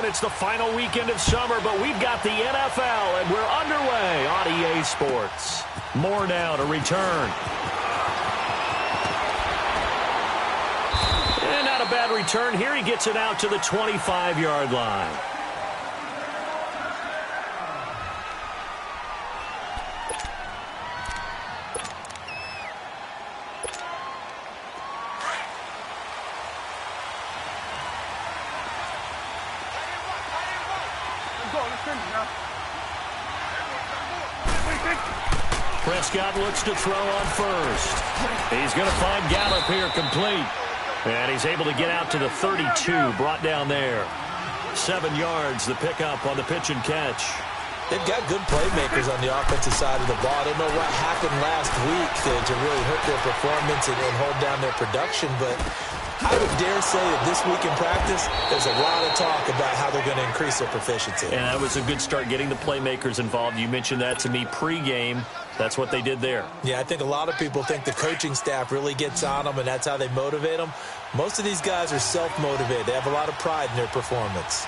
zone. It's the final weekend of summer, but we've got the NFL, and we're underway on EA Sports. More now to return. And not a bad return here. He gets it out to the 25-yard line. Prescott looks to throw on first. He's going to find Gallup here complete. And he's able to get out to the 32, brought down there. 7 yards, the pickup on the pitch and catch. They've got good playmakers on the offensive side of the ball. I don't know what happened last week to really hurt their performance and hold down their production, but I would dare say that this week in practice, there's a lot of talk about how they're going to increase their proficiency. And that was a good start getting the playmakers involved. You mentioned that to me pregame. That's what they did there. Yeah, I think a lot of people think the coaching staff really gets on them, and that's how they motivate them. Most of these guys are self-motivated. They have a lot of pride in their performance.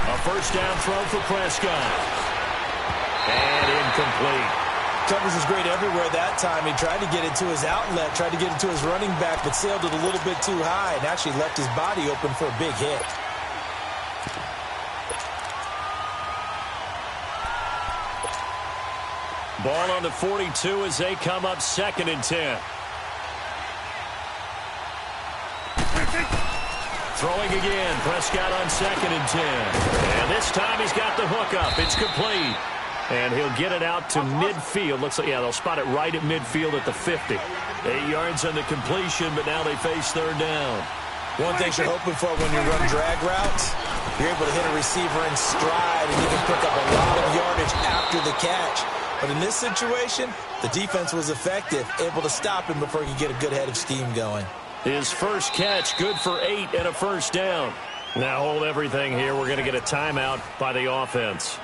A first down throw for Prescott. And incomplete. Covers is great everywhere that time. He tried to get it to his outlet, tried to get it to his running back, but sailed it a little bit too high and actually left his body open for a big hit. Ball on the 42 as they come up 2nd and 10. Throwing again. Prescott on 2nd and 10. And this time he's got the hook up. It's complete. And he'll get it out to midfield. Looks like, yeah, they'll spot it right at midfield at the 50. 8 yards on the completion, but now they face 3rd down. One thing you're hoping for when you run drag routes, you're able to hit a receiver in stride, and you can pick up a lot of yardage after the catch. But in this situation, the defense was effective, able to stop him before he could get a good head of steam going. His first catch, good for 8 and a first down. Now hold everything here. We're going to get a timeout by the offense.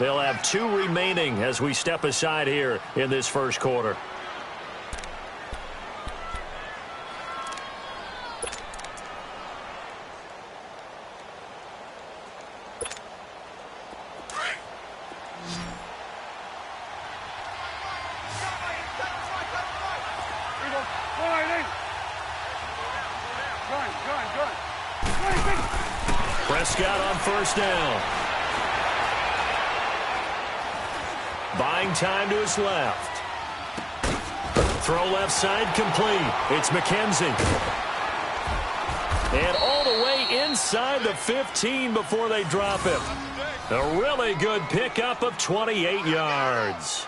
They'll have 2 remaining as we step aside here in this first quarter. Prescott on first down. Buying time to his left. Throw left side complete. It's McKenzie. And all the way inside the 15 before they drop him. A really good pickup of 28 yards.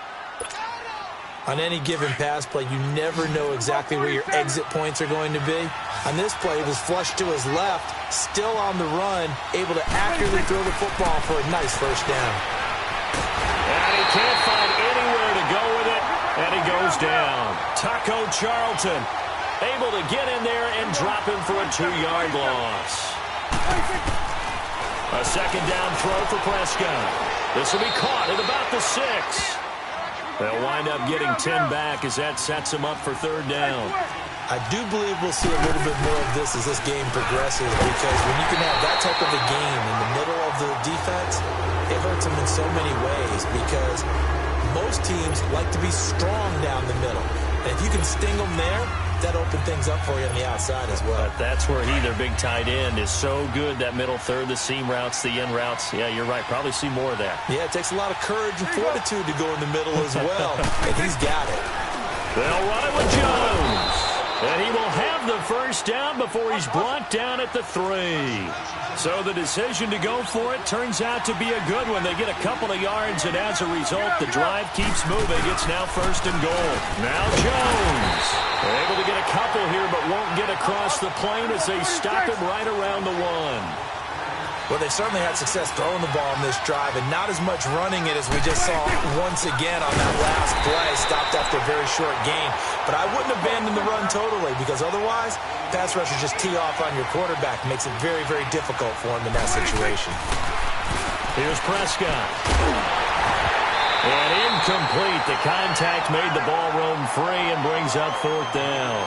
On any given pass play, you never know exactly where your exit points are going to be. On this play, he was flushed to his left, still on the run, able to accurately throw the football for a nice first down. And he can't find anywhere to go with it, and he goes down. Taco Charlton able to get in there and drop him for a 2-yard loss. A second down throw for Prescott. This will be caught at about the 6. They'll wind up getting 10 back as that sets them up for 3rd down. I do believe we'll see a little bit more of this as this game progresses, because when you can have that type of a game in the middle of the defense, it hurts them in so many ways, because most teams like to be strong down the middle. And if you can sting them there, that opens things up for you on the outside as well. But that's where their big tight end, is so good, that middle third, the seam routes, the in routes. Yeah, you're right. Probably see more of that. Yeah, it takes a lot of courage and fortitude to go in the middle as well, and he's got it. They'll run it with Jones. And he will have the first down before he's brought down at the 3. So the decision to go for it turns out to be a good one. They get a couple of yards, and as a result, the drive keeps moving. It's now 1st and goal. Now Jones. They're able to get a couple here, but won't get across the plane as they stop him right around the 1. Well, they certainly had success throwing the ball on this drive, and not as much running it as we just saw once again on that last play. Stopped after a very short gain. But I wouldn't abandon the run totally, because otherwise, pass rushers just tee off on your quarterback. Makes it very, very difficult for him in that situation. Here's Prescott. And incomplete. The contact made the ball roam free and brings up 4th down.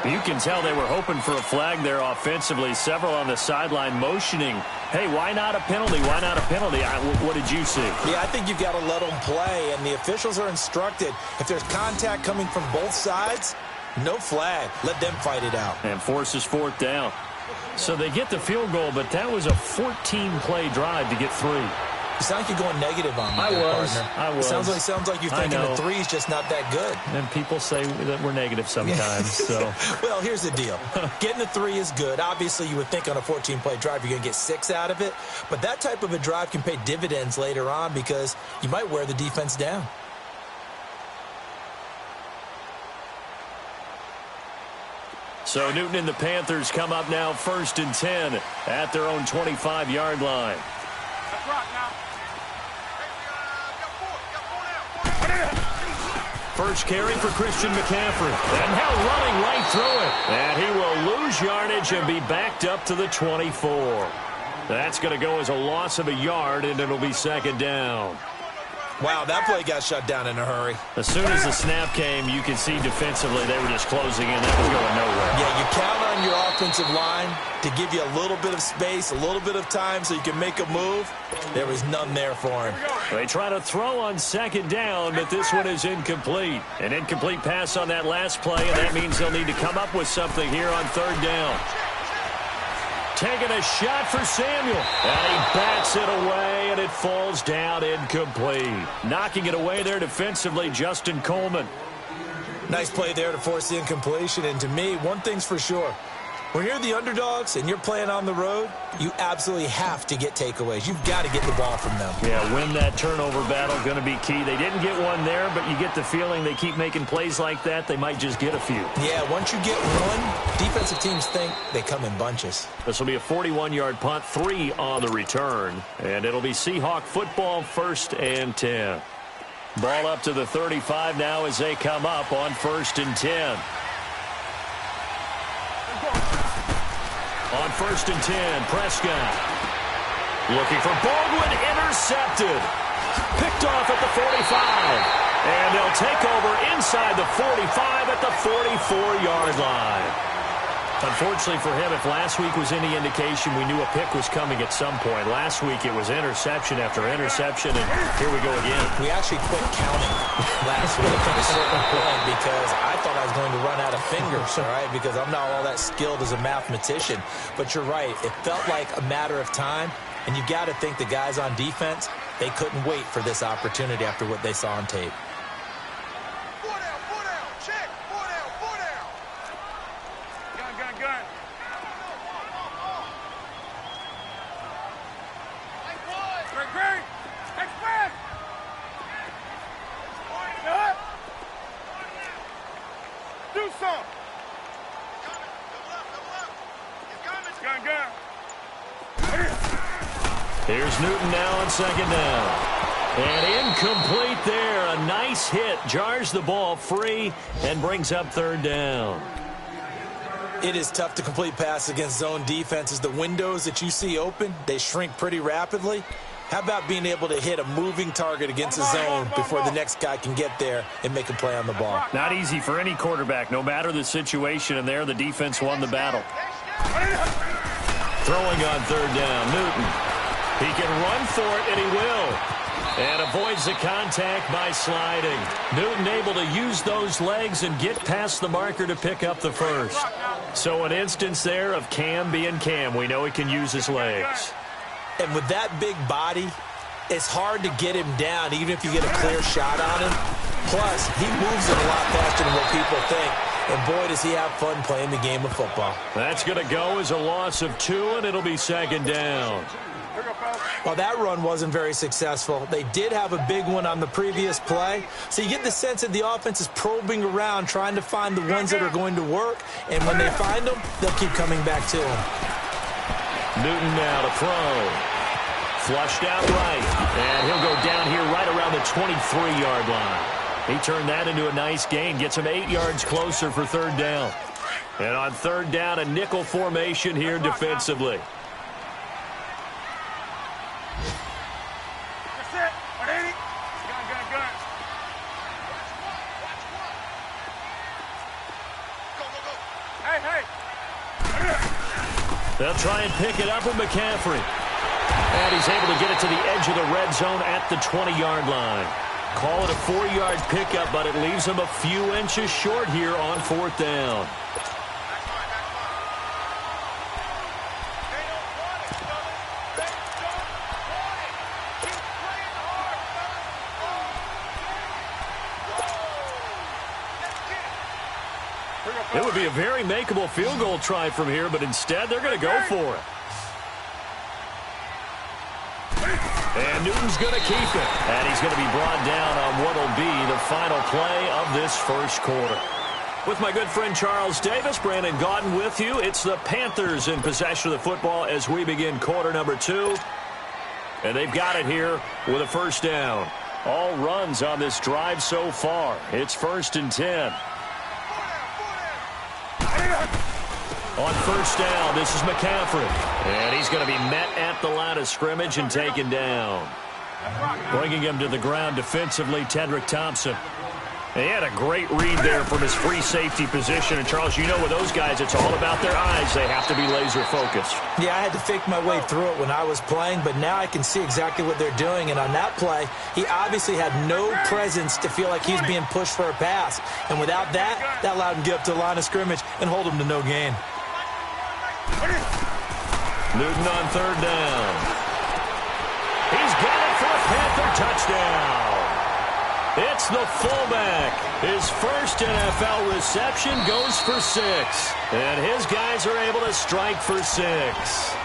You can tell they were hoping for a flag there offensively. Several on the sideline motioning, hey, why not a penalty? Why not a penalty? What did you see? Yeah, I think you've got to let them play, and the officials are instructed. If there's contact coming from both sides, no flag. Let them fight it out. And forces fourth down. So they get the field goal, but that was a 14-play drive to get 3. You sound like you're going negative on me, partner. I was. Sounds like you're thinking the 3's just not that good. And people say that we're negative sometimes. So, well, here's the deal. Getting the 3 is good. Obviously, you would think on a 14-play drive you're going to get 6 out of it. But that type of a drive can pay dividends later on because you might wear the defense down. So Newton and the Panthers come up now 1st and 10 at their own 25-yard line. First carry for Christian McCaffrey. And now running right through it. And he will lose yardage and be backed up to the 24. That's going to go as a loss of a yard, and it'll be 2nd down. Wow, that play got shut down in a hurry. As soon as the snap came, you could see defensively they were just closing in. That was going nowhere. Yeah, you count on your offensive line to give you a little bit of space, a little bit of time so you can make a move. There was none there for him. They try to throw on 2nd down, but this one is incomplete. An incomplete pass on that last play, and that means they'll need to come up with something here on 3rd down. Taking a shot for Samuel. And he bats it away, and it falls down incomplete. Knocking it away there defensively, Justin Coleman. Nice play there to force the incompletion. And to me, one thing's for sure. When you're the underdogs and you're playing on the road, you absolutely have to get takeaways. You've got to get the ball from them. Yeah, win that turnover battle, going to be key. They didn't get one there, but you get the feeling they keep making plays like that, they might just get a few. Yeah, once you get one, defensive teams think they come in bunches. This will be a 41-yard punt, 3 on the return, and it'll be Seahawk football 1st and 10. Ball up to the 35 now as they come up on 1st and 10. On 1st and 10, Prescott. Looking for Baldwin, intercepted. Picked off at the 45. And they'll take over inside the 45 at the 44-yard line. Unfortunately for him, if last week was any indication, we knew a pick was coming at some point. Last week it was interception after interception, and here we go again. We actually quit counting last week at a certain point because I thought I was going to run out of fingers, all right, because I'm not all that skilled as a mathematician. But you're right. It felt like a matter of time, and you got to think the guys on defense, they couldn't wait for this opportunity after what they saw on tape. Here's Newton now on 2nd down. And incomplete there. A nice hit. Jars the ball free and brings up 3rd down. It is tough to complete passes against zone defenses. The windows that you see open, they shrink pretty rapidly. How about being able to hit a moving target against a zone before the next guy can get there and make a play on the ball? Not easy for any quarterback, no matter the situation. And there, the defense won the battle. Throwing on 3rd down, Newton. He can run for it, and he will. And avoids the contact by sliding. Newton able to use those legs and get past the marker to pick up the first. So an instance there of Cam being Cam. We know he can use his legs. And with that big body, it's hard to get him down, even if you get a clear shot on him. Plus, he moves it a lot faster than what people think. And boy, does he have fun playing the game of football. That's going to go as a loss of 2, and it'll be 2nd down. Well, that run wasn't very successful. They did have a big one on the previous play. So you get the sense that the offense is probing around, trying to find the ones that are going to work. And when they find them, they'll keep coming back to them. Newton now to throw. Flushed out right. And he'll go down here right around the 23-yard line. He turned that into a nice gain. Gets him 8 yards closer for 3rd down. And on 3rd down, a nickel formation here defensively. They'll try and pick it up with McCaffrey. And he's able to get it to the edge of the red zone at the 20-yard line. Call it a 4-yard pickup, but it leaves him a few inches short here on 4th down. It would be a very makeable field goal try from here, but instead they're going to go for it. And Newton's going to keep it. And he's going to be brought down on what will be the final play of this first quarter. With my good friend Charles Davis, Brandon Gaudin with you. It's the Panthers in possession of the football as we begin quarter number 2. And they've got it here with a first down. All runs on this drive so far. It's 1st and 10. On first down, this is McCaffrey. And he's going to be met at the line of scrimmage and taken down. Bringing him to the ground defensively, Tedrick Thompson. And he had a great read there from his free safety position. And, Charles, you know with those guys, it's all about their eyes. They have to be laser-focused. Yeah, I had to fake my way through it when I was playing, but now I can see exactly what they're doing. And on that play, he obviously had no presence to feel like he's being pushed for a pass. And without that, that allowed him to get up to the line of scrimmage and hold him to no gain. Newton on 3rd down. He's got it for a Panther touchdown. It's the fullback. His first NFL reception goes for 6. And his guys are able to strike for 6.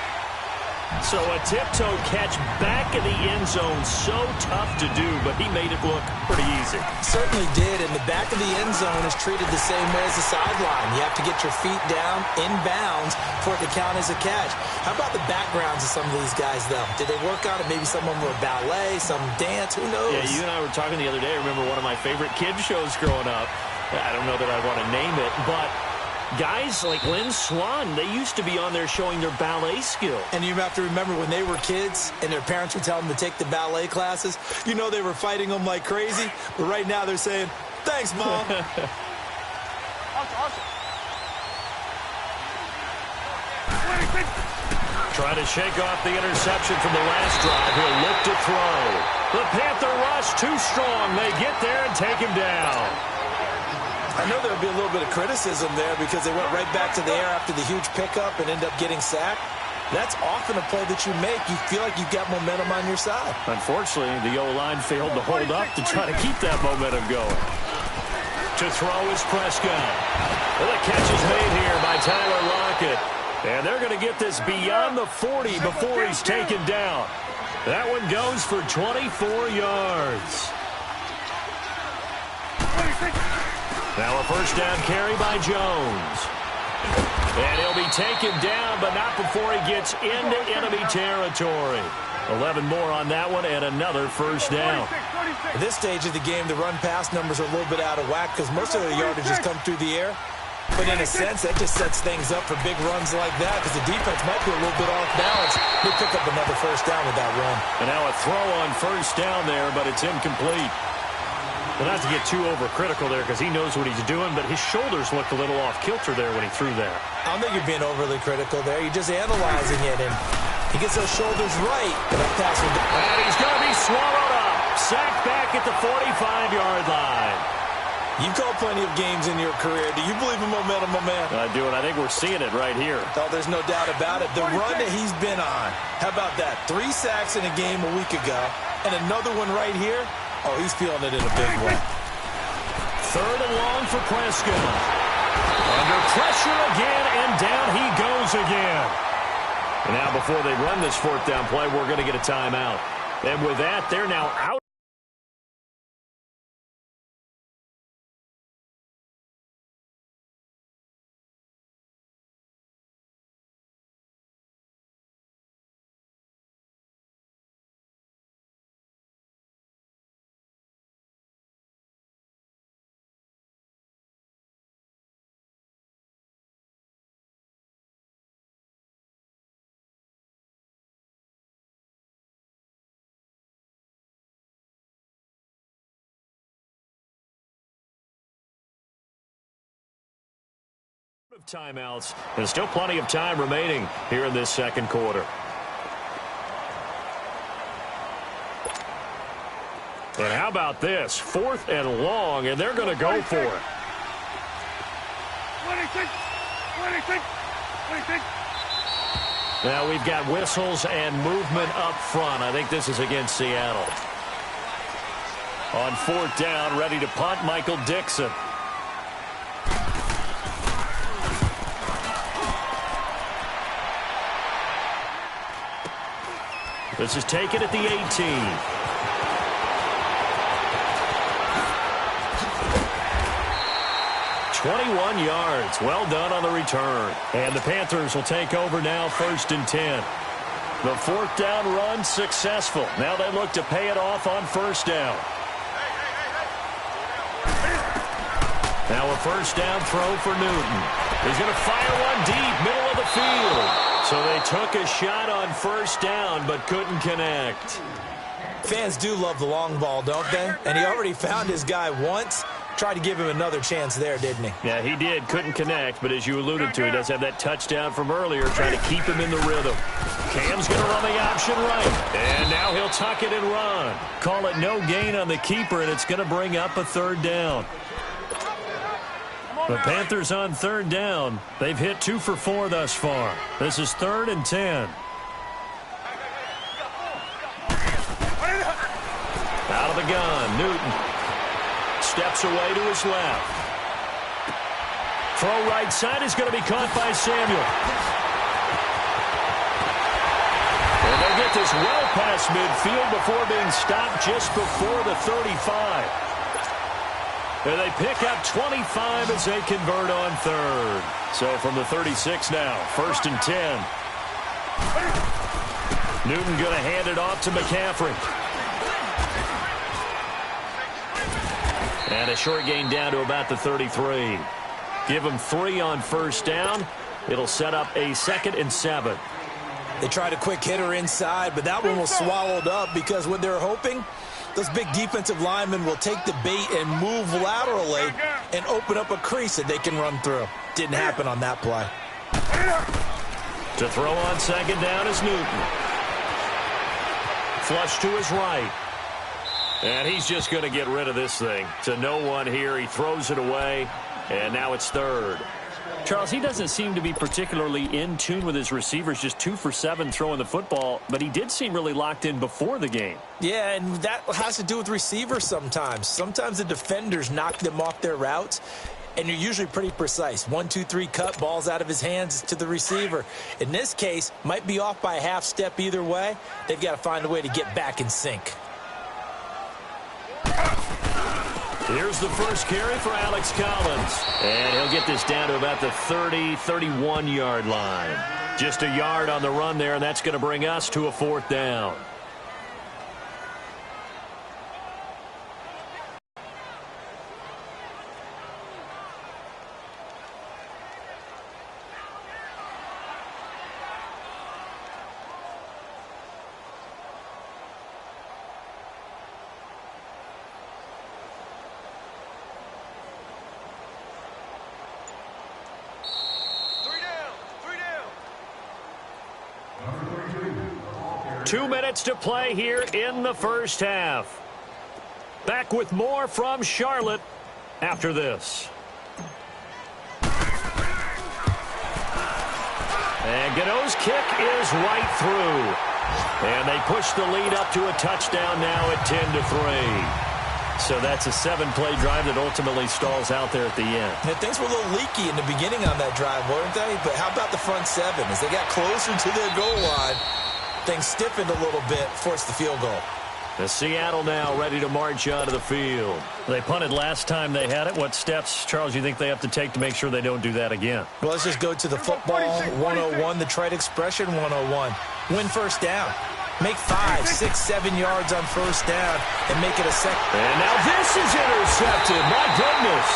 So a tiptoe catch back in the end zone, so tough to do, but he made it look pretty easy. Certainly did, and the back of the end zone is treated the same way as the sideline. You have to get your feet down in bounds for it to count as a catch. How about the backgrounds of some of these guys, though? Did they work on it? Maybe some of them were ballet, some dance, who knows? Yeah, you and I were talking the other day. I remember one of my favorite kids shows growing up. I don't know that I want to name it, but guys like Lynn Swan, they used to be on there showing their ballet skill. And you have to remember when they were kids and their parents would tell them to take the ballet classes, you know they were fighting them like crazy. But right now they're saying, thanks, Mom. Trying to shake off the interception from the last drive. He'll look to throw. The Panther rush too strong. They get there and take him down. I know there'll be a little bit of criticism there because they went right back to the air after the huge pickup and end up getting sacked. That's often a play that you make. You feel like you've got momentum on your side. Unfortunately, the O-line failed to hold up to try to keep that momentum going. To throw is Prescott. Well, the catch is made here by Tyler Lockett. And they're going to get this beyond the 40 before he's taken down. That one goes for 24 yards. Now a first down carry by Jones. And he'll be taken down, but not before he gets into enemy territory. 11 more on that one and another first down. At this stage of the game, the run-pass numbers are a little bit out of whack because most of their yardages come through the air. But in a sense, that just sets things up for big runs like that because the defense might be a little bit off balance. They pick up another first down with that run. And now a throw on first down there, but it's incomplete. Well, not to get too overcritical there because he knows what he's doing, but his shoulders looked a little off kilter there when he threw there. I don't think you're being overly critical there. You're just analyzing it, and he gets those shoulders right. And that pass will... And he's going to be swallowed up. Sacked back at the 45-yard line. You've called plenty of games in your career. Do you believe in momentum, my man? I do, and I think we're seeing it right here. Oh, there's no doubt about it. The run that he's been on, how about that? 3 sacks in a game a week ago, and another one right here. Oh, he's feeling it in a big way. 3rd and long for Prescott. Under pressure again, and down he goes again. And now before they run this 4th down play, we're going to get a timeout. And with that, they're now out. Timeouts, and still plenty of time remaining here in this second quarter. And how about this? 4th and long, and they're going to go for it. Now we've got whistles and movement up front. I think this is against Seattle. On 4th down, ready to punt, Michael Dixon. This is taken at the 18. 21 yards. Well done on the return. And the Panthers will take over now, 1st and 10. The 4th down run successful. Now they look to pay it off on 1st down. Now a 1st down throw for Newton. He's going to fire one deep, middle of the field. So they took a shot on 1st down, but couldn't connect. Fans do love the long ball, don't they? And he already found his guy once. Tried to give him another chance there, didn't he? Yeah, he did. Couldn't connect, but as you alluded to, he does have that touchdown from earlier, trying to keep him in the rhythm. Cam's going to run the option right. And now he'll tuck it and run. Call it no gain on the keeper, and it's going to bring up a 3rd down. The Panthers on 3rd down. They've hit 2 for 4 thus far. This is 3rd and 10. Out of the gun, Newton. Steps away to his left. Throw right side is going to be caught by Samuel. And they get this well past midfield before being stopped just before the 35. And they pick up 25 as they convert on 3rd. So from the 36 now, 1st and 10. Newton going to hand it off to McCaffrey. And a short gain down to about the 33. Give him 3 on 1st down. It'll set up a 2nd and 7. They tried a quick hitter inside, but that one was swallowed up because what they're hoping, those big defensive linemen will take the bait and move laterally and open up a crease that they can run through. Didn't happen on that play. To throw on 2nd down is Newton. Flush to his right. And he's just going to get rid of this thing. To no one here. He throws it away. And now it's 3rd. Charles, he doesn't seem to be particularly in tune with his receivers, just 2 for 7 throwing the football, but he did seem really locked in before the game. Yeah, and that has to do with receivers sometimes. Sometimes the defenders knock them off their routes, and you're usually pretty precise. 1, 2, 3, cut, balls out of his hands to the receiver. In this case, might be off by a half step either way. They've got to find a way to get back in sync. Here's the first carry for Alex Collins. And he'll get this down to about the 30, 31-yard line. Just a yard on the run there, and that's going to bring us to a 4th down. Two minutes to play here in the first half. Back with more from Charlotte after this. And Godot's kick is right through. And they push the lead up to a touchdown now at 10-3. So that's a 7-play drive that ultimately stalls out there at the end. And things were a little leaky in the beginning on that drive, weren't they? But how about the front 7? As they got closer to their goal line, things stiffened a little bit, forced the field goal. The Seattle now ready to march onto the field. They punted last time they had it. What steps, Charles, you think they have to take to make sure they don't do that again? Well, let's just go to the football 101, the trite expression 101. Win first down. Make 5, 6, 7 yards on first down and make it a second. And now this is intercepted. My goodness.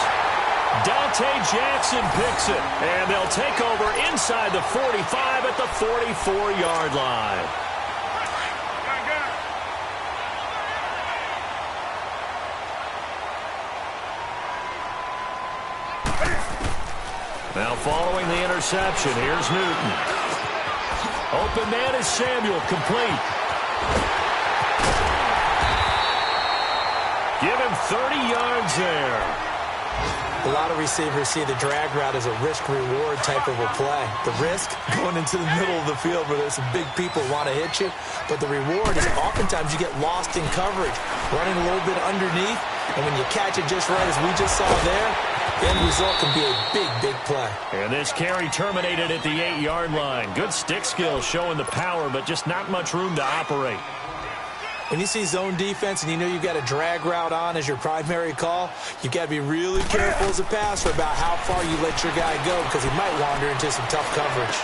Dante Jackson picks it. And they'll take over inside the 45 at the 44-yard line. Now following the interception, here's Newton. Open man is Samuel, complete. Give him 30 yards there. A lot of receivers see the drag route as a risk-reward type of a play. The risk, going into the middle of the field where there's some big people who want to hit you. But the reward is oftentimes you get lost in coverage, running a little bit underneath. And when you catch it just right, as we just saw there, the end result can be a big, big play. And this carry terminated at the 8-yard line. Good stick skills showing the power, but just not much room to operate. When you see zone defense and you know you've got a drag route on as your primary call, you've got to be really careful as a passer about how far you let your guy go because he might wander into some tough coverage.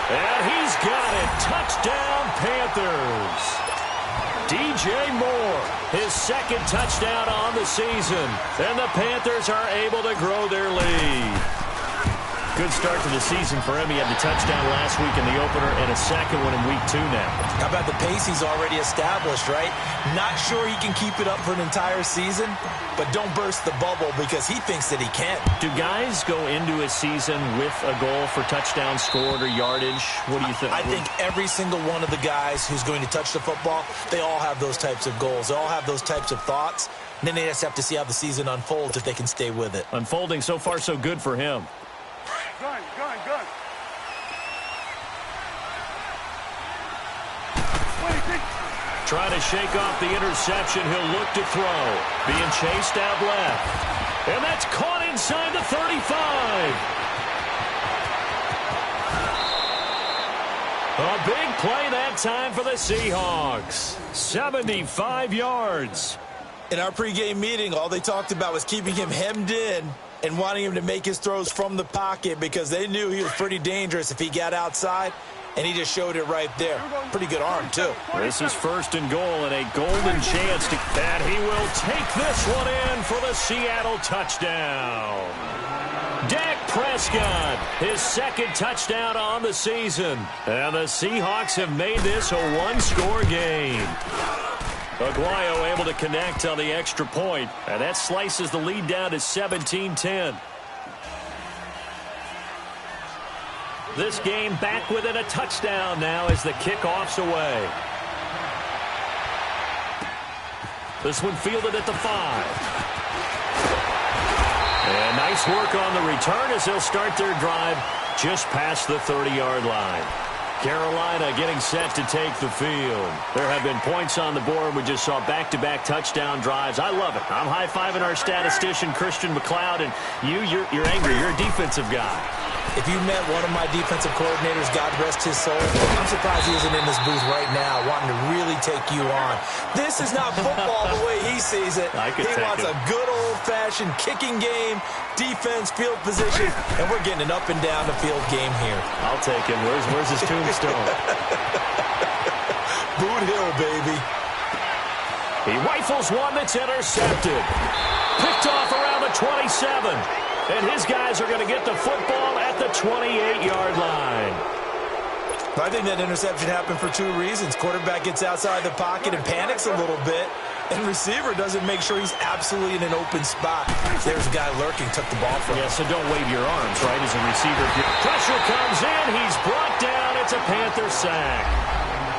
And he's got it. Touchdown, Panthers. DJ Moore, his second touchdown on the season. And the Panthers are able to grow their lead. Good start to the season for him. He had the touchdown last week in the opener and a second one in week 2 now. How about the pace he's already established, right? Not sure he can keep it up for an entire season, but don't burst the bubble because he thinks that he can. Do guys go into a season with a goal for touchdown scored or yardage? What do you think? I think every single one of the guys who's going to touch the football, they all have those types of goals. They all have those types of thoughts. And then they just have to see how the season unfolds if they can stay with it. Unfolding so far so good for him. Gun. Trying to shake off the interception. He'll look to throw. Being chased out left. And that's caught inside the 35. A big play that time for the Seahawks. 75 yards. In our pregame meeting, all they talked about was keeping him hemmed in and wanting him to make his throws from the pocket because they knew he was pretty dangerous if he got outside, and he just showed it right there. Pretty good arm, too. This is 1st and goal and a golden chance to... And he will take this one in for the Seattle touchdown. Dak Prescott, his second touchdown on the season. And the Seahawks have made this a one-score game. Aguayo able to connect on the extra point, and that slices the lead down to 17-10. This game back within a touchdown now as the kickoff's away. This one fielded at the 5. And nice work on the return as they'll start their drive just past the 30-yard line. Carolina getting set to take the field. There have been points on the board. We just saw back-to-back touchdown drives. I love it. I'm high-fiving our statistician, Christian McLeod, and you're angry. You're a defensive guy. If you met one of my defensive coordinators, God rest his soul, I'm surprised he isn't in this booth right now wanting to really take you on. This is not football the way he sees it. He wants a good old-fashioned kicking game, defense, field position, and we're getting an up and down the field game here. I'll take him. Where's his tombstone? Boot Hill, baby. He rifles one that's intercepted. Picked off around the 27. And his guys are going to get the football at the 28-yard line. I think that interception happened for 2 reasons. Quarterback gets outside the pocket and panics a little bit, and receiver doesn't make sure he's absolutely in an open spot. There's a guy lurking, took the ball from him. Yeah, so don't wave your arms, right, as a receiver. Pressure comes in. He's brought down. It's a Panther sack.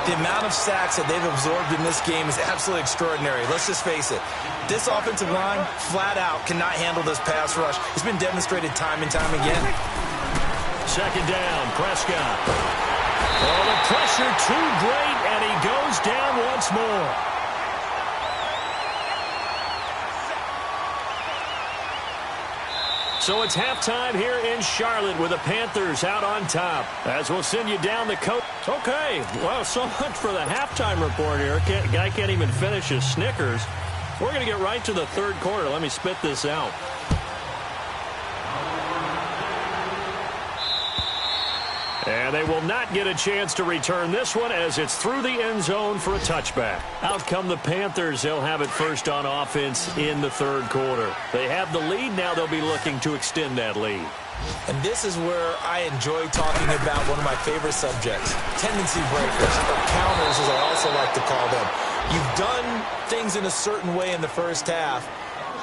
The amount of sacks that they've absorbed in this game is absolutely extraordinary. Let's just face it. This offensive line, flat out, cannot handle this pass rush. It's been demonstrated time and time again. 2nd down, Prescott. Oh, the pressure too great, and he goes down once more. So it's halftime here in Charlotte with the Panthers out on top. As we'll send you down the coast. Okay, well, so much for the halftime report here. Guy can't even finish his Snickers. We're going to get right to the 3rd quarter. Let me spit this out. And they will not get a chance to return this one as it's through the end zone for a touchback. Out come the Panthers. They'll have it first on offense in the 3rd quarter. They have the lead. Now they'll be looking to extend that lead. And this is where I enjoy talking about one of my favorite subjects, tendency breakers, or counters as I also like to call them. You've done things in a certain way in the first half.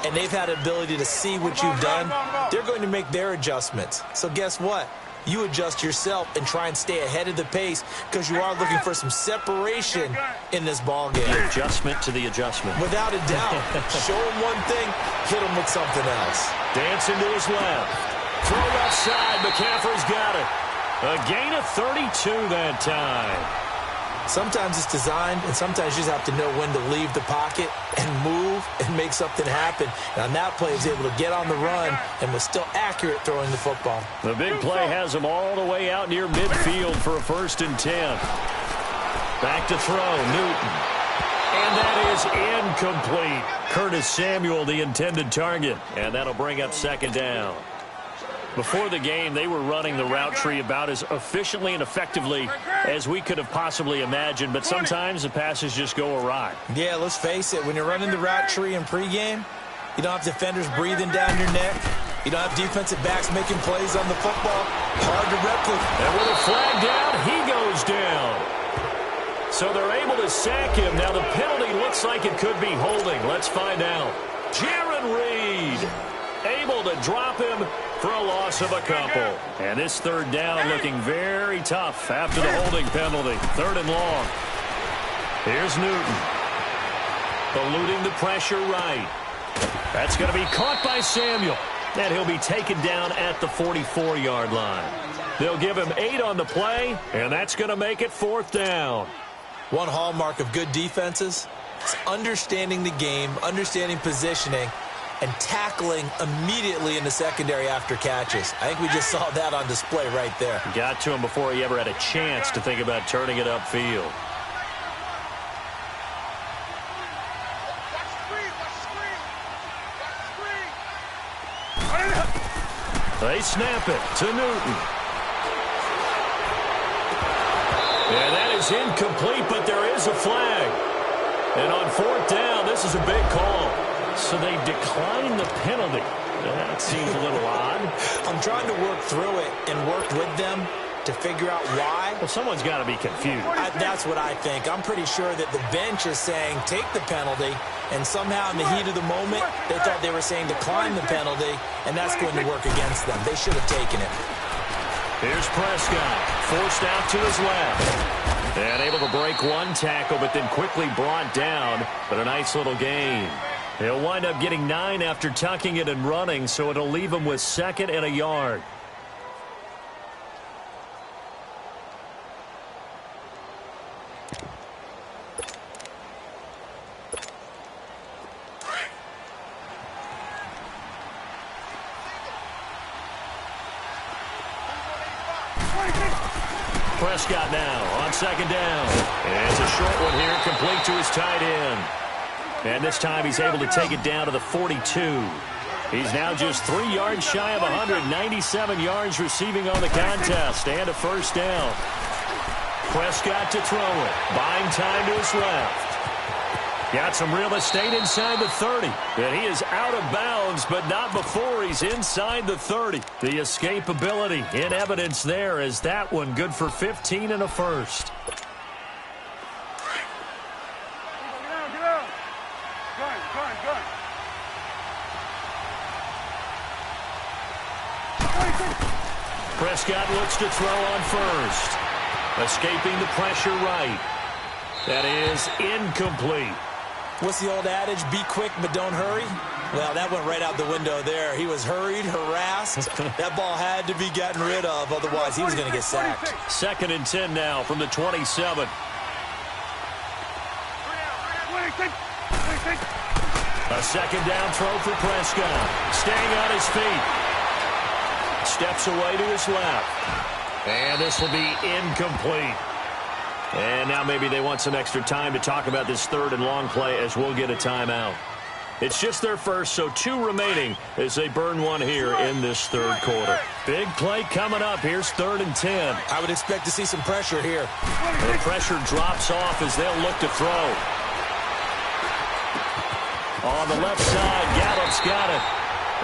and they've had the ability to see what you've done, they're going to make their adjustments. So guess what? You adjust yourself and try and stay ahead of the pace because you are looking for some separation in this ball game. The adjustment to the adjustment. Without a doubt. Show him one thing, hit him with something else. Dancing to his left. Throw left side. McCaffrey's got it. A gain of 32 that time. Sometimes it's designed, and sometimes you just have to know when to leave the pocket and move and make something happen. And on that play, he was able to get on the run and was still accurate throwing the football. The big play has him all the way out near midfield for a 1st and 10. Back to throw, Newton. And that is incomplete. Curtis Samuel, the intended target. And that'll bring up 2nd down. Before the game, they were running the route tree about as efficiently and effectively as we could have possibly imagined, but sometimes the passes just go awry. Yeah, let's face it. When you're running the route tree in pregame, you don't have defenders breathing down your neck. You don't have defensive backs making plays on the football. Hard to replicate. And with a flag down, he goes down. So they're able to sack him. Now the penalty looks like it could be holding. Let's find out. Jaron Reed able to drop him for a loss of a couple. And this 3rd down looking very tough after the holding penalty. 3rd and long. Here's Newton. Eluding the pressure right. That's going to be caught by Samuel. And he'll be taken down at the 44-yard line. They'll give him 8 on the play, and that's going to make it 4th down. One hallmark of good defenses is understanding the game, understanding positioning, and tackling immediately in the secondary after catches. I think we just saw that on display right there. Got to him before he ever had a chance to think about turning it upfield. They snap it to Newton. And that is incomplete, but there is a flag. And on 4th down, this is a big call. So they decline the penalty. That seems a little odd. I'm trying to work through it and work with them to figure out why. Well, someone's got to be confused. That's what I think. I'm pretty sure that the bench is saying take the penalty, and somehow in the heat of the moment, they thought they were saying decline the penalty, and that's going to work against them. They should have taken it. Here's Prescott, forced out to his left. And able to break one tackle, but then quickly brought down. But a nice little gain. He'll wind up getting 9 after tucking it and running, so it'll leave him with 2nd and a yard. Prescott now on 2nd down. And it's a short one here, complete to his tight end. And this time he's able to take it down to the 42. He's now just 3 yards shy of 197 yards receiving on the contest. And a 1st down. Prescott to throw it. Buying time to his left. Got some real estate inside the 30. And he is out of bounds, but not before he's inside the 30. The escapability in evidence there as that one good for 15 and a 1st. Prescott looks to throw on 1st. Escaping the pressure right. That is incomplete. What's the old adage? Be quick, but don't hurry. Well, that went right out the window there. He was hurried, harassed. That ball had to be gotten rid of, otherwise he was going to get sacked. 2nd and 10 now from the 27. A 2nd down throw for Prescott. Staying on his feet. Steps away to his left. And this will be incomplete. And now maybe they want some extra time to talk about this 3rd and long play as we'll get a timeout. It's just their first, so 2 remaining as they burn one here in this 3rd quarter. Big play coming up. Here's 3rd and 10. I would expect to see some pressure here. The pressure drops off as they'll look to throw. On the left side, Gallup's got it.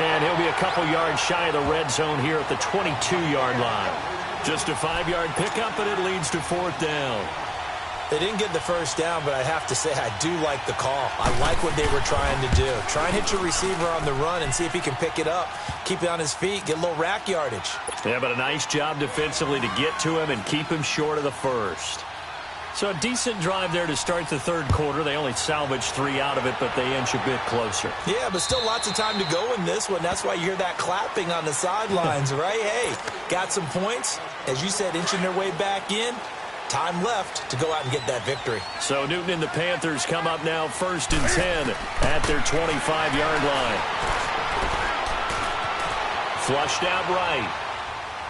And he'll be a couple yards shy of the red zone here at the 22-yard line. Just a 5-yard pickup, and it leads to 4th down. They didn't get the first down, but I have to say I do like the call. I like what they were trying to do. Try and hit your receiver on the run and see if he can pick it up, keep it on his feet, get a little rack yardage. Yeah, but a nice job defensively to get to him and keep him short of the first. So a decent drive there to start the third quarter. They only salvaged 3 out of it, but they inch a bit closer. Yeah, but still lots of time to go in this one. That's why you hear that clapping on the sidelines, right? Hey, got some points. As you said, inching their way back in. Time left to go out and get that victory. So Newton and the Panthers come up now 1st and 10 at their 25-yard line. Flushed out right.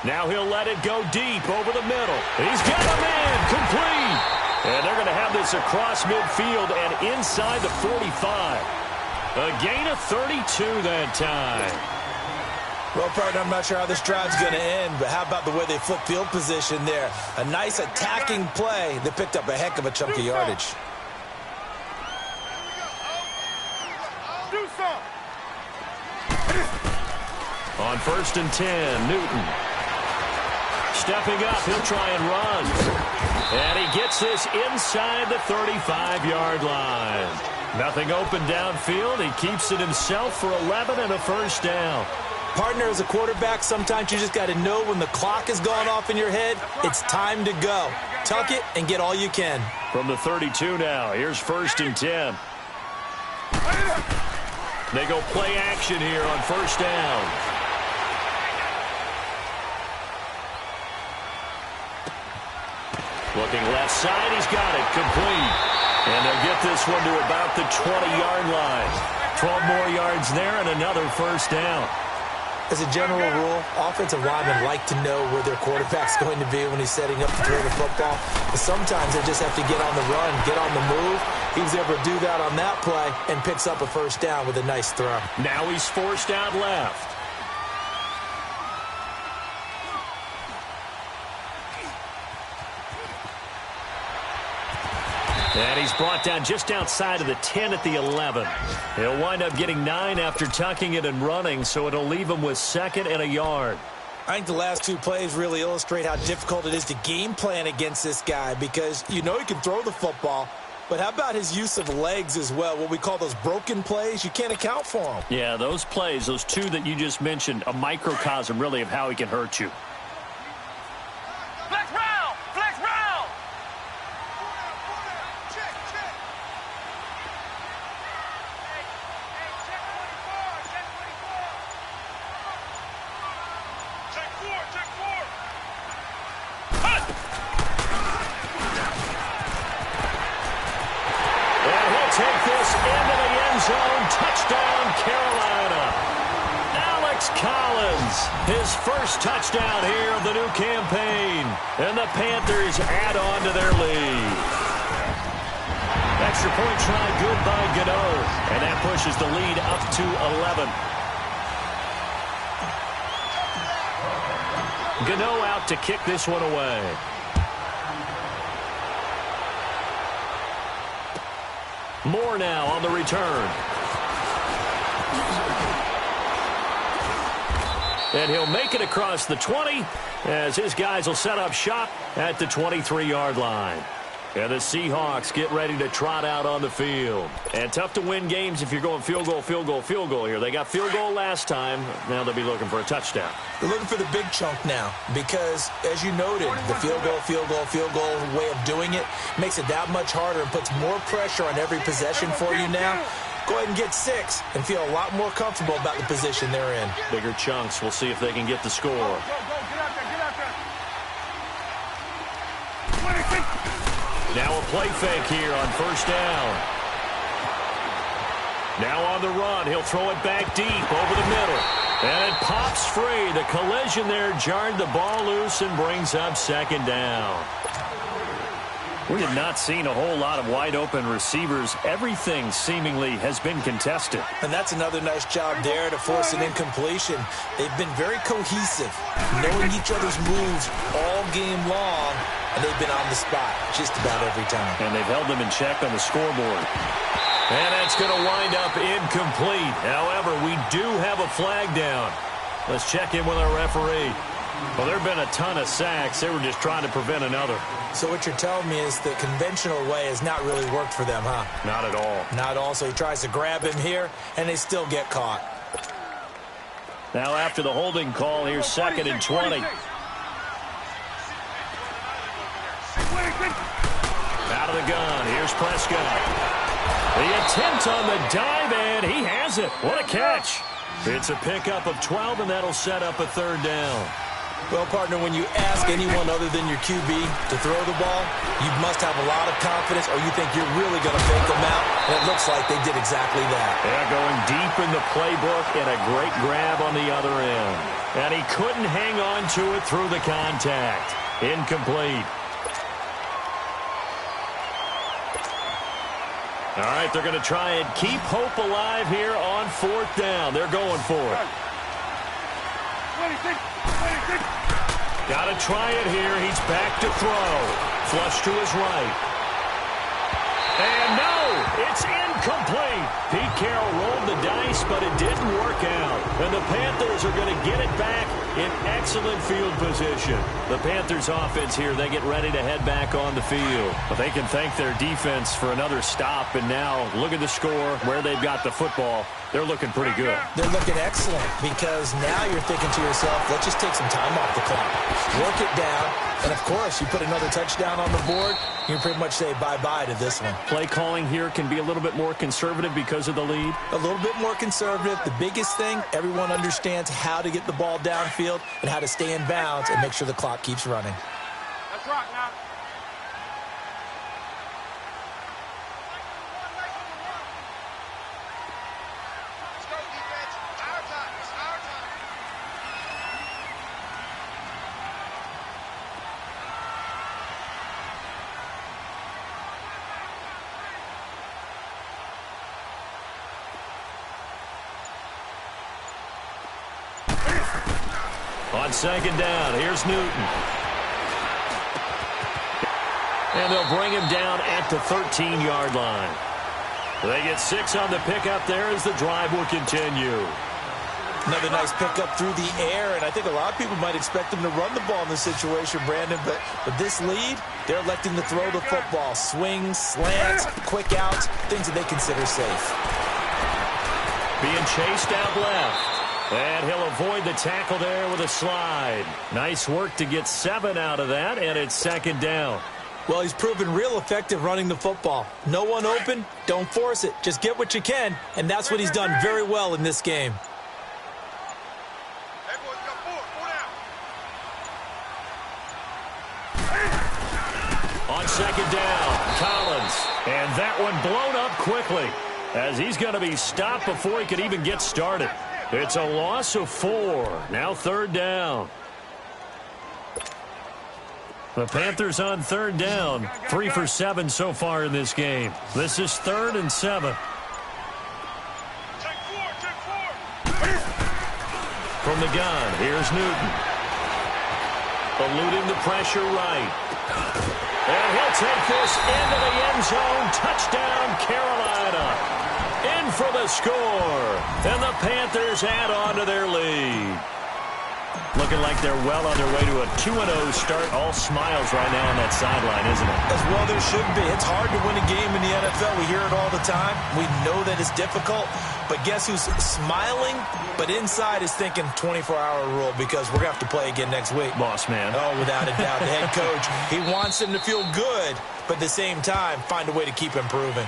Now he'll let it go deep over the middle. He's got a man complete. And they're going to have this across midfield and inside the 45. A gain of 32 that time. Well, partner, I'm not sure how this drive's going to end, but how about the way they flip field position there? A nice attacking play that picked up a heck of a chunk of yardage. On 1st and 10, Newton. Stepping up, he'll try and run. And he gets this inside the 35-yard line. Nothing open downfield. He keeps it himself for 11 and a first down. Partner, as a quarterback, sometimes you just got to know when the clock has gone off in your head, it's time to go. Tuck it and get all you can. From the 32 now, here's 1st and 10. They go play action here on 1st down. Looking left side, he's got it, complete. And they'll get this one to about the 20-yard line. 12 more yards there and another first down. As a general rule, offensive linemen like to know where their quarterback's going to be when he's setting up to throw the football. But sometimes they just have to get on the run, get on the move. He was able to do that on that play and picks up a first down with a nice throw. Now he's forced out left. And he's brought down just outside of the 10 at the 11. He'll wind up getting 9 after tucking it and running, so it'll leave him with 2nd and a yard. I think the last 2 plays really illustrate how difficult it is to game plan against this guy because you know he can throw the football, but how about his use of legs as well? What we call those broken plays, you can't account for them. Yeah, those plays, those 2 that you just mentioned, a microcosm really of how he can hurt you. Flex round! Flex round! Take this into the end zone. Touchdown, Carolina. Alex Collins, his first touchdown here of the new campaign. And the Panthers add on to their lead. Extra point try good by Gano. And that pushes the lead up to 11. Gano out to kick this one away. Moore now on the return. And he'll make it across the 20 as his guys will set up shop at the 23-yard line. And the Seahawks get ready to trot out on the field. And tough to win games if you're going field goal, field goal, field goal here. They got field goal last time. Now they'll be looking for a touchdown. They're looking for the big chunk now because, as you noted, the field goal, field goal, field goal way of doing it makes it that much harder and puts more pressure on every possession for you now. Go ahead and get 6 and feel a lot more comfortable about the position they're in. Bigger chunks. We'll see if they can get the score. Get out there. Now a play fake here on 1st down. Now on the run, he'll throw it back deep over the middle. And it pops free. The collision there jarred the ball loose and brings up 2nd down. We have not seen a whole lot of wide-open receivers. Everything seemingly has been contested. And that's another nice job there to force an incompletion. They've been very cohesive, knowing each other's moves all game long, and they've been on the spot just about every time. And they've held them in check on the scoreboard. And that's going to wind up incomplete. However, we do have a flag down. Let's check in with our referee. Well, there have been a ton of sacks. They were just trying to prevent another. So what you're telling me is the conventional way has not really worked for them, huh? Not at all. Not at all. So he tries to grab him here, and they still get caught. Now after the holding call, here's 2nd and 20. Out of the gun, here's Prescott. The attempt on the dive, and he has it. What a catch. It's a pickup of 12, and that'll set up a 3rd down. Well, partner, when you ask anyone other than your QB to throw the ball, you must have a lot of confidence or you think you're really going to fake them out, and it looks like they did exactly that. Yeah, going deep in the playbook and a great grab on the other end. And he couldn't hang on to it through the contact. Incomplete. All right, they're going to try and keep hope alive here on 4th down. They're going for it. 26. Got to try it here. He's back to throw. Flush to his right. And no, it's incomplete. Pete Carroll rolled the dice, but it didn't work out. And the Panthers are going to get it back in excellent field position. The Panthers offense here, they get ready to head back on the field. But they can thank their defense for another stop. And now look at the score, where they've got the football. They're looking pretty good. They're looking excellent because now you're thinking to yourself, let's just take some time off the clock. Work it down. And, of course, you put another touchdown on the board, you pretty much say bye-bye to this one. Play calling here can be a little bit more conservative because of the lead. A little bit more conservative. The biggest thing, everyone understands how to get the ball downfield and how to stay in bounds and make sure the clock keeps running. Let's rock now. On 2nd down, here's Newton. And they'll bring him down at the 13-yard line. They get 6 on the pickup there as the drive will continue. Another nice pickup through the air, and I think a lot of people might expect them to run the ball in this situation, Brandon, but with this lead, they're electing to throw the football. Swings, slants, quick outs, things that they consider safe. Being chased out left. And he'll avoid the tackle there with a slide. Nice work to get 7 out of that, and it's 2nd down. Well, he's proven real effective running the football. No one open, don't force it. Just get what you can, and that's what he's done very well in this game. Hey, boys, we got 4 down. On 2nd down, Collins. And that one blown up quickly as he's going to be stopped before he could even get started. It's a loss of 4. Now 3rd down. The Panthers on 3rd down. 3 for 7 so far in this game. This is 3rd and 7. Check 4. From the gun, here's Newton. Eluding the pressure right. And he'll take this into the end zone. Touchdown, Carolina. In for the score. And the Panthers add on to their lead. Looking like they're well on their way to a 2-0 start. All smiles right now on that sideline, isn't it? As well there should be. It's hard to win a game in the NFL. We hear it all the time. We know that it's difficult. But guess who's smiling? But inside is thinking 24-hour rule because we're going to have to play again next week. Boss man. Oh, without a doubt. The head coach, he wants them to feel good, but at the same time, find a way to keep improving.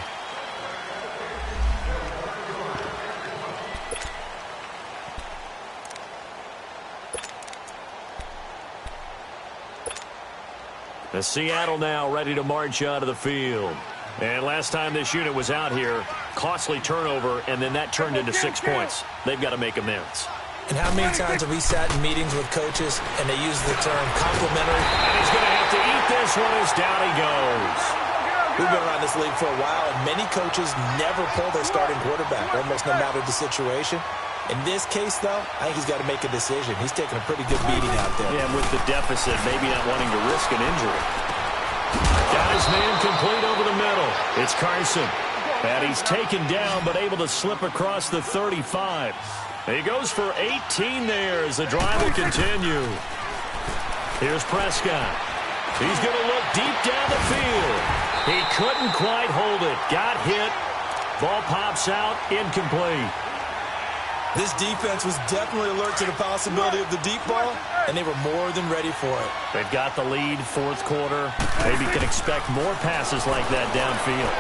Seattle now ready to march out of the field. And last time this unit was out here, costly turnover, and then that turned into 6 points. They've got to make amends. And how many times have we sat in meetings with coaches and they use the term complimentary? And he's going to have to eat this one as down he goes. We've been around this league for a while, and many coaches never pull their starting quarterback, almost no matter the situation. In this case, though, I think he's got to make a decision. He's taking a pretty good beating out there. Yeah, and with the deficit, maybe not wanting to risk an injury. Got his man complete over the middle. It's Carson. And he's taken down, but able to slip across the 35. He goes for 18 there as the drive will continue. Here's Prescott. He's going to look deep down the field. He couldn't quite hold it. Got hit. Ball pops out. Incomplete. This defense was definitely alert to the possibility of the deep ball, and they were more than ready for it. They've got the lead, fourth quarter. Maybe can expect more passes like that downfield.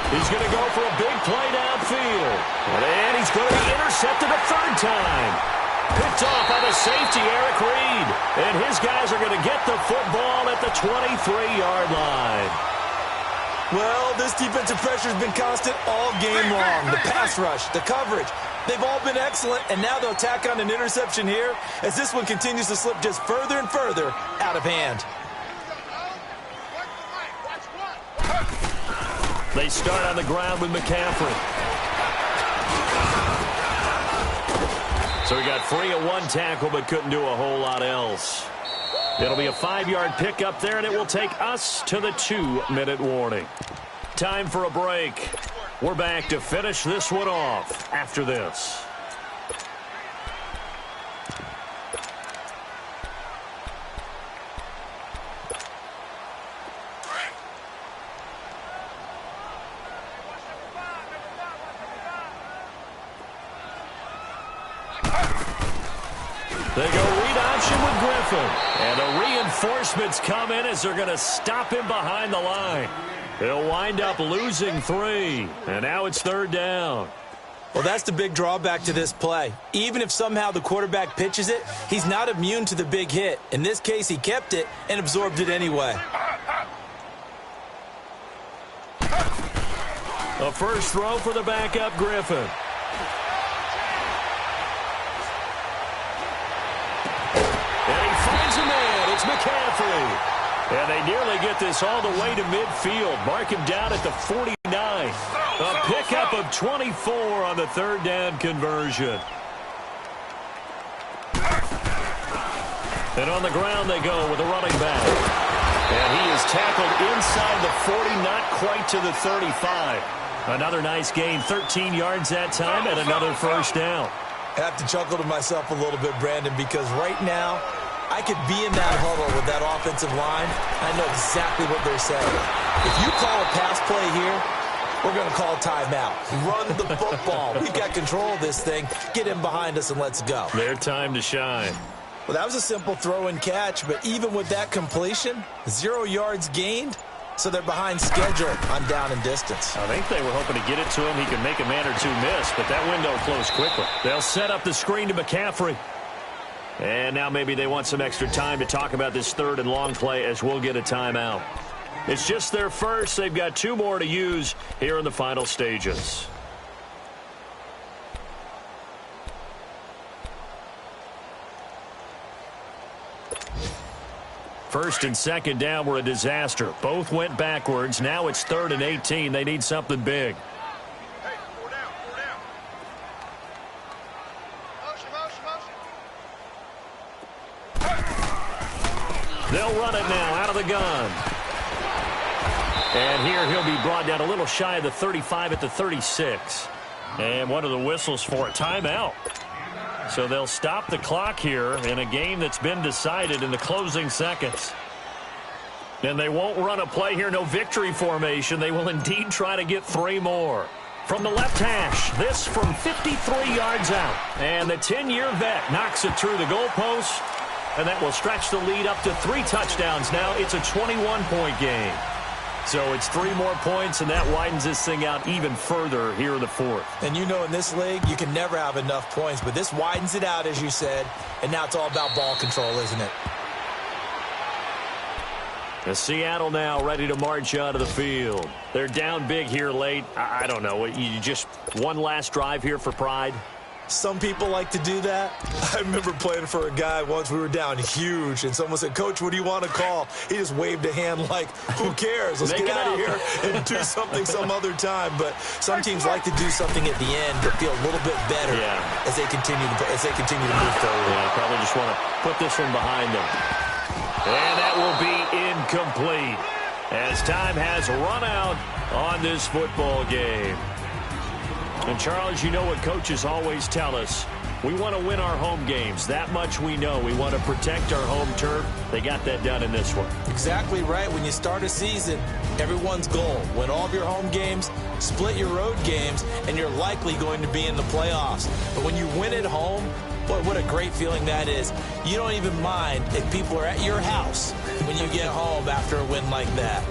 He's going to go for a big play downfield. And he's going to be intercepted a third time. Picked off by the safety, Eric Reed. And his guys are going to get the football at the 23-yard line. Well, this defensive pressure has been constant all game long. The pass rush, the coverage, they've all been excellent, and now they'll tack on an interception here as this one continues to slip just further and further out of hand. They start on the ground with McCaffrey. So he got free of one tackle but couldn't do a whole lot else. It'll be a 5-yard pickup there, and it will take us to the 2-minute warning. Time for a break. We're back to finish this one off after this. They go read option with Griffin. And the reinforcements come in as they're going to stop him behind the line. He'll wind up losing 3. And now it's third down. Well, that's the big drawback to this play. Even if somehow the quarterback pitches it, he's not immune to the big hit. In this case, he kept it and absorbed it anyway. A first throw for the backup Griffin. It's McCaffrey. And they nearly get this all the way to midfield. Mark him down at the 49. A pickup of 24 on the third down conversion. And on the ground they go with a running back. And he is tackled inside the 40, not quite to the 35. Another nice gain, 13 yards that time, and another first down. I have to chuckle to myself a little bit, Brandon, because right now, I could be in that huddle with that offensive line. I know exactly what they're saying. If you call a pass play here, we're going to call timeout. Run the football. We've got control of this thing. Get him behind us and let's go. Their time to shine. Well, that was a simple throw and catch, but even with that completion, 0 yards gained, so they're behind schedule on down and distance. I think they were hoping to get it to him. He could make a man or two miss, but that window closed quickly. They'll set up the screen to McCaffrey. And now maybe they want some extra time to talk about this third and long play as we'll get a timeout. It's just their first. They've got 2 more to use here in the final stages. First and second down were a disaster. Both went backwards. Now it's 3rd and 18. They need something big. They'll run it now out of the gun. And here he'll be brought down a little shy of the 35 at the 36. And one of the whistles for a timeout. So they'll stop the clock here in a game that's been decided in the closing seconds. And they won't run a play here, no victory formation. They will indeed try to get 3 more. From the left hash, this from 53 yards out. And the 10-year vet knocks it through the goalpost. And that will stretch the lead up to 3 touchdowns now. It's a 21-point game. So it's 3 more points, and that widens this thing out even further here in the 4th. And you know in this league, you can never have enough points, but this widens it out, as you said, and now it's all about ball control, isn't it? The Seattle now ready to march out of the field. They're down big here late. I don't know. You just one last drive here for pride? Some people like to do that. I remember playing for a guy once. We were down huge, and someone said, "Coach, what do you want to call?" He just waved a hand like, who cares? Let's get out of here and do something some other time. But some teams like to do something at the end that feel a little bit better as they continue to move forward. Yeah, probably just want to put this one behind them. And that will be incomplete as time has run out on this football game. And, Charles, you know what coaches always tell us. We want to win our home games. That much we know. We want to protect our home turf. They got that done in this one. Exactly right. When you start a season, everyone's goal: win all of your home games, split your road games, and you're likely going to be in the playoffs. But when you win at home, boy, what a great feeling that is. You don't even mind if people are at your house when you get home after a win like that.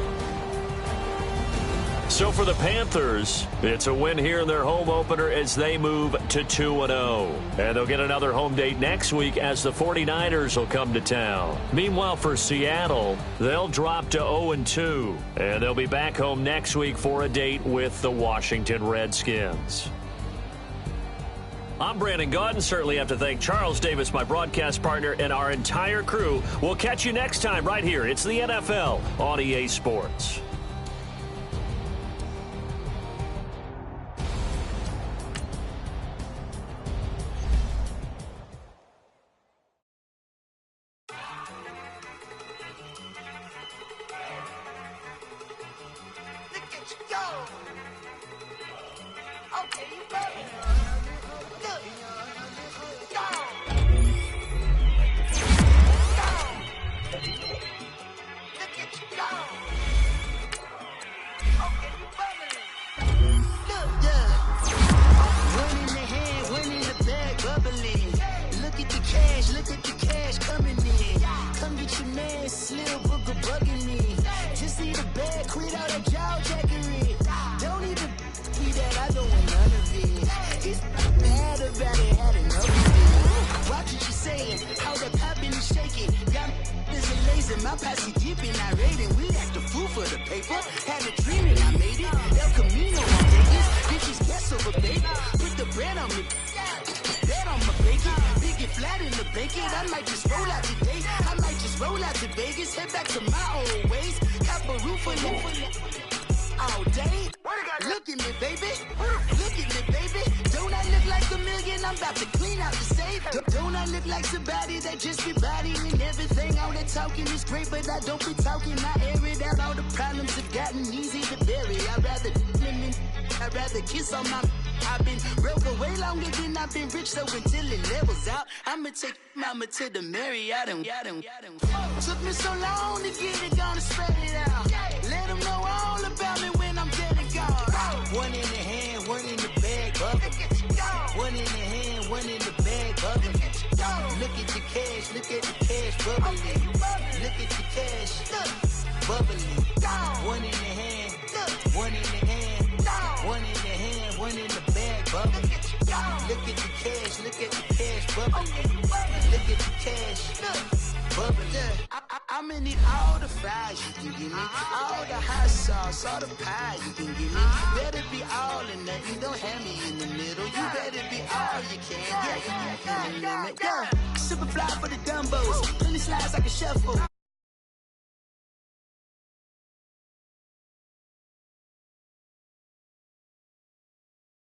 So for the Panthers, it's a win here in their home opener as they move to 2-0. And they'll get another home date next week as the 49ers will come to town. Meanwhile, for Seattle, they'll drop to 0-2. And they'll be back home next week for a date with the Washington Redskins. I'm Brandon Gaudin. Certainly have to thank Charles Davis, my broadcast partner, and our entire crew. We'll catch you next time right here. It's the NFL on EA Sports. To the Marriott and took me so long to get it, gonna spread it out. Let them know all about me when I'm dead and gone. One in the hand, one in the bag, bubble. One in the hand, one in the bag, bubble. Look at the cash, look at the cash, bubbling. Look at the cash, bubbling. One in the hand, one in the hand, one in the hand, one in the bag, bubbling. Look at the cash, look at the cash, bubbling. Look at the cash, bubbling. I'm gonna need all the fries you can give me, all the hot sauce, all the pie you can give me. Better be all or nothing, don't have me in the middle. You better be all you can. Yeah, super fly for the dumbos, plenty slides like a shuffle.